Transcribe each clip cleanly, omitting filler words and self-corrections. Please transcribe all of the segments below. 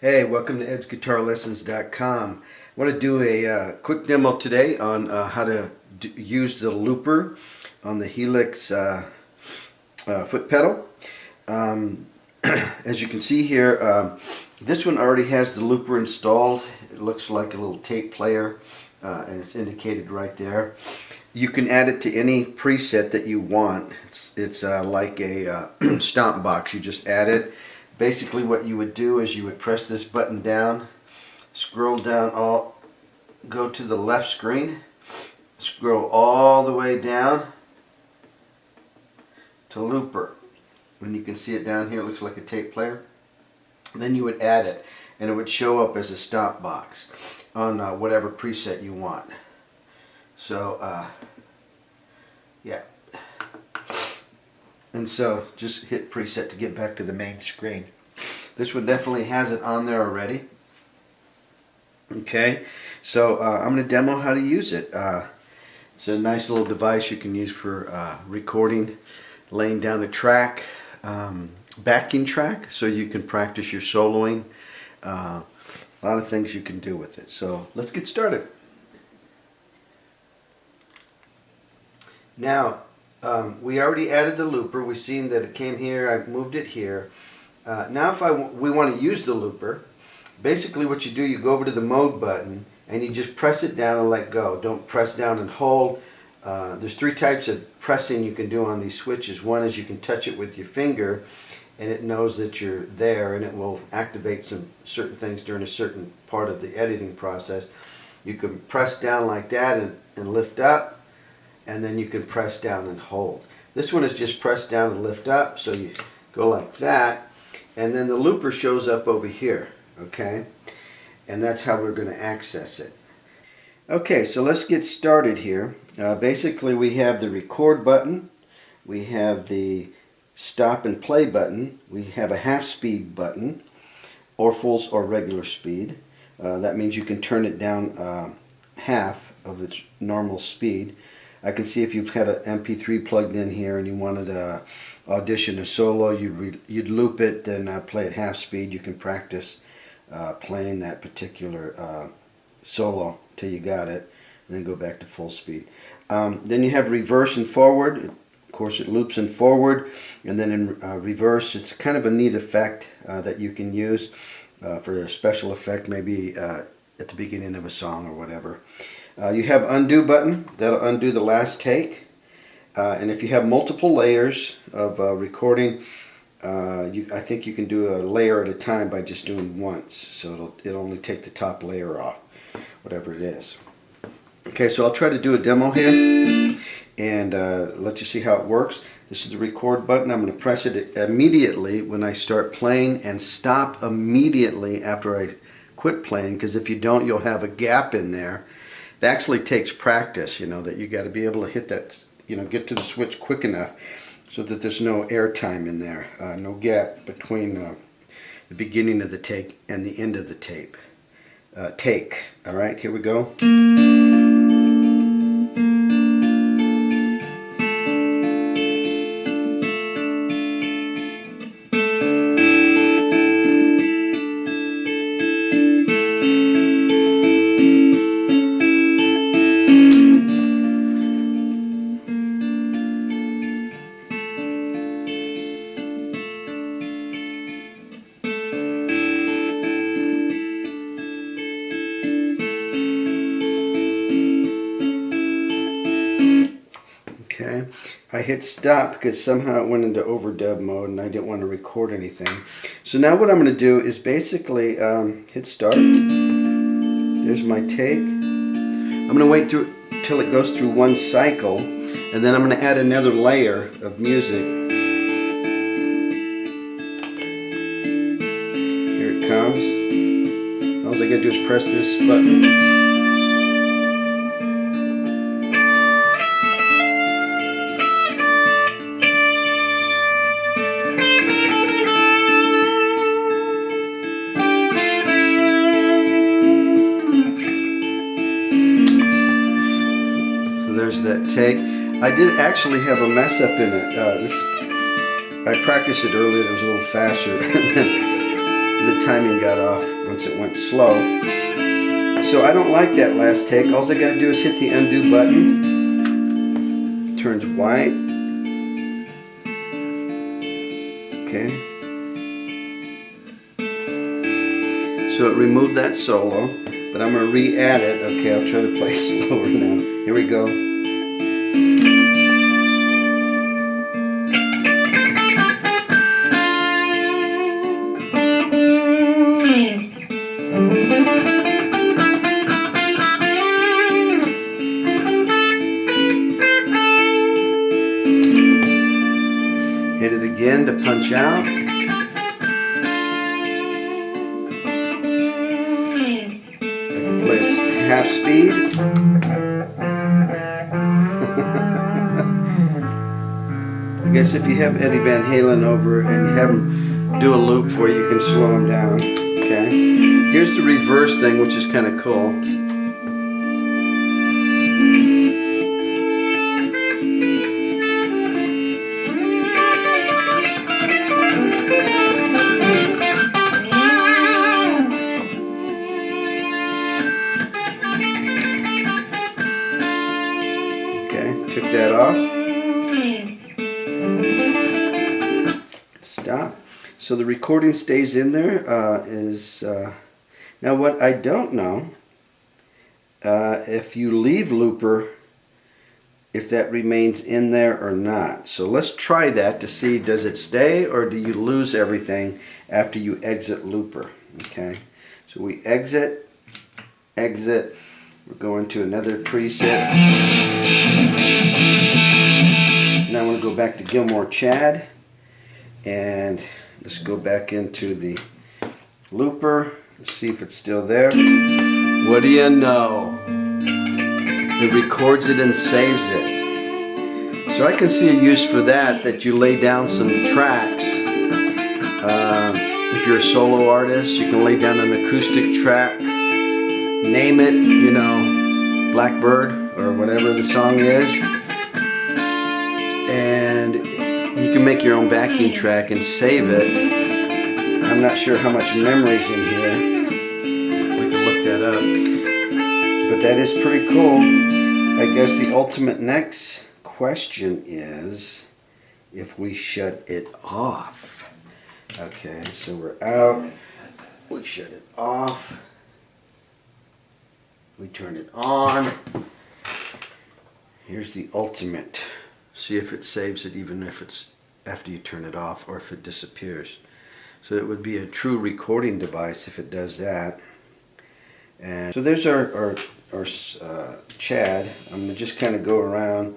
Hey, welcome to edsguitarlessons.com. I want to do a quick demo today on how to use the looper on the Helix foot pedal. As you can see here, this one already has the looper installed. It looks like a little tape player and it's indicated right there. You can add it to any preset that you want. It's like a stomp box. You just add it. Basically what you would do is you would press this button down, scroll down, go to the left screen, scroll all the way down to looper. And you can see it down here, it looks like a tape player. Then you would add it and it would show up as a stomp box on whatever preset you want. So yeah. And so just hit preset to get back to the main screen. This one definitely has it on there already. Okay, so I'm going to demo how to use it. It's a nice little device you can use for recording, laying down a track, backing track, so you can practice your soloing. A lot of things you can do with it. So let's get started. Now, we already added the looper. We've seen that it came here. I've moved it here. Now if we want to use the looper, basically what you do, you go over to the mode button and you just press it down and let go. Don't press down and hold. There's three types of pressing you can do on these switches. One is you can touch it with your finger and it knows that you're there and it will activate some certain things during a certain part of the editing process. You can press down like that and lift up. And then you can press down and hold. This one is just press down and lift up, so you go like that, and then the looper shows up over here, okay? And that's how we're going to access it. Okay, so let's get started here. Basically we have the record button, we have the stop and play button, we have a half speed button, or full or regular speed. That means you can turn it down half of its normal speed. I can see if you've had an MP3 plugged in here and you wanted to audition a solo, you'd loop it, then play at half speed. You can practice playing that particular solo till you got it, and then go back to full speed. Then you have reverse and forward. Of course, it loops in forward, and then in reverse, it's kind of a neat effect that you can use for a special effect, maybe at the beginning of a song or whatever. You have undo button, that'll undo the last take. And if you have multiple layers of recording, I think you can do a layer at a time by just doing once. So it'll only take the top layer off, whatever it is. Okay, so I'll try to do a demo here and let you see how it works. This is the record button. I'm going to press it immediately when I start playing and stop immediately after I quit playing, because if you don't, you'll have a gap in there. It actually takes practice, that you got to be able to hit that, get to the switch quick enough so that there's no air time in there, no gap between the beginning of the take and the end of the tape. All right, here we go. Okay, I hit stop because somehow it went into overdub mode and I didn't want to record anything. So now what I'm going to do is basically hit start. There's my take. I'm going to wait till it goes through one cycle, and then I'm going to add another layer of music. Here it comes. All I got to do is press this button. There's that take. I did actually have a mess up in it. I practiced it earlier, it was a little faster. the timing got off once it went slow. So I don't like that last take. All I gotta do is hit the undo button. It turns white. Okay. So it removed that solo, but I'm gonna re-add it. Okay, I'll try to play slower now. Here we go. Hit it again to punch out. I can play it half speed. I guess if you have Eddie Van Halen over and you have him do a loop for you, you can slow him down. Okay. Here's the reverse thing, which is kind of cool. Took that off. Stop. So the recording stays in there. Now what I don't know, if you leave Looper, if that remains in there or not. So let's try that to see, does it stay or do you lose everything after you exit Looper? Okay. So we exit. We're going to another preset. Now I want to go back to Gilmore Chad, and let's go back into the Looper. Let's see if it's still there. What do you know? It records it and saves it. So I can see a use for that you lay down some tracks. If you're a solo artist, you can lay down an acoustic track, name it, you know, Blackbird or whatever the song is, and you can make your own backing track and save it. I'm not sure how much memory's in here. We can look that up. But that is pretty cool. I guess the ultimate next question is if we shut it off. Okay, so we're out. We shut it off. We turn it on. Here's the ultimate. See if it saves it even if it's after you turn it off or if it disappears. So it would be a true recording device if it does that. And so there's our Chad. I'm gonna just kind of go around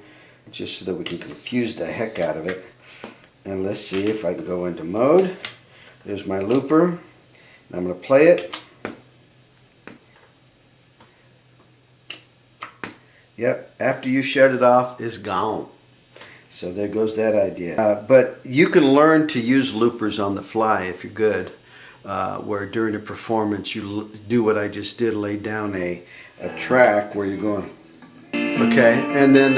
just so that we can confuse the heck out of it. And let's see if I can go into mode. There's my looper. And I'm gonna play it. Yep, after you shut it off, it's gone. So there goes that idea. But you can learn to use loopers on the fly if you're good. Where during a performance you do what I just did, lay down a track where you're going, okay, and then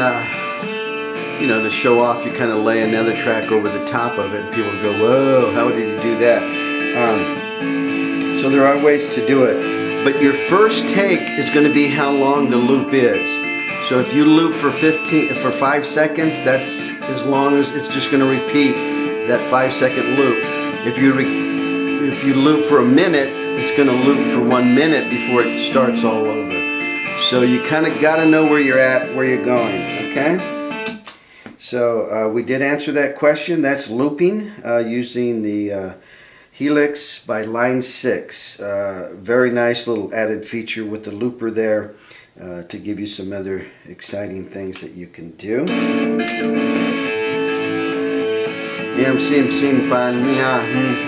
you know, to show off, you kind of lay another track over the top of it, and people go, whoa, how did you do that? So there are ways to do it, but your first take is going to be how long the loop is. So if you loop for 5 seconds, that's as long as it's just going to repeat that 5-second loop. If you loop for a minute, it's going to loop for 1 minute before it starts all over. So you kind of got to know where you're at, where you're going, okay? So we did answer that question. That's looping using the Helix by Line 6. Very nice little added feature with the looper there to give you some other exciting things that you can do. Yeah, I'm seeing fun. Yeah,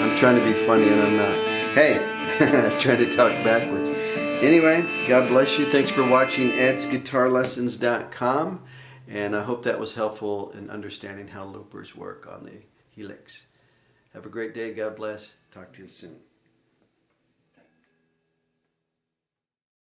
I'm trying to be funny and I'm not. Hey, I was trying to talk backwards. Anyway, God bless you. Thanks for watching edsguitarlessons.com. And I hope that was helpful in understanding how loopers work on the Helix. Have a great day. God bless. Talk to you soon.